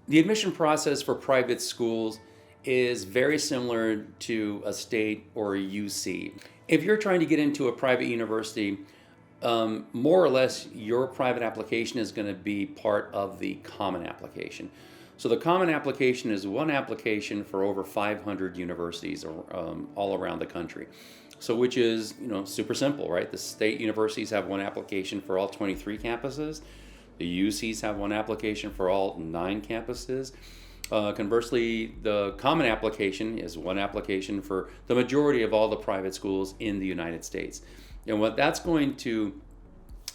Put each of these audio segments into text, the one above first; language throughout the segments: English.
The admission process for private schools is very similar to a state or a UC. If you're trying to get into a private university, more or less your private application is going to be part of the common application. So the common application is one application for over 500 universities all around the country. So which is, super simple, right? The state universities have one application for all 23 campuses. The UCs have one application for all 9 campuses. Conversely, the common application is one application for the majority of all the private schools in the United States. And what that's going to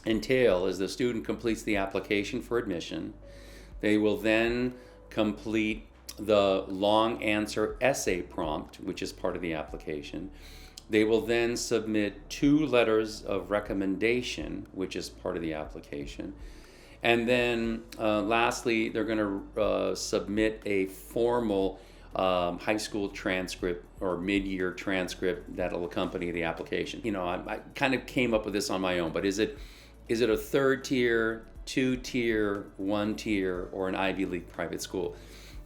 entail is the student completes the application for admission. They will then complete the long answer essay prompt, which is part of the application. They will then submit 2 letters of recommendation, which is part of the application. And then lastly, they're going to submit a formal high school transcript or mid-year transcript that'll accompany the application. I kind of came up with this on my own, but is it a 3rd tier, 2-tier, 1-tier, or an Ivy League private school?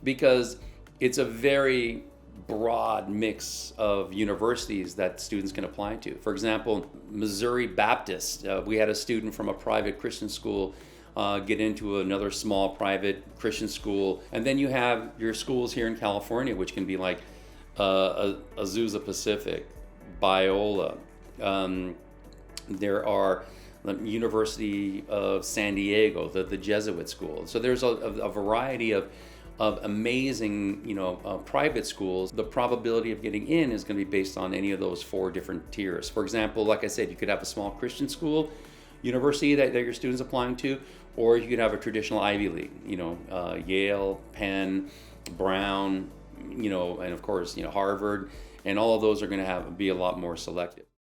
Because it's a very broad mix of universities that students can apply to. For example, Missouri Baptist, we had a student from a private Christian school get into another small private Christian school. And then you have your schools here in California, which can be like Azusa Pacific, Biola. There are the University of San Diego, the Jesuit school. So there's a variety of amazing, private schools. The probability of getting in is going to be based on any of those 4 different tiers. For example, like I said, you could have a small Christian school university that your students applying to, or you could have a traditional Ivy League, Yale, Penn, Brown, and of course, Harvard, and all of those are going to be a lot more selective.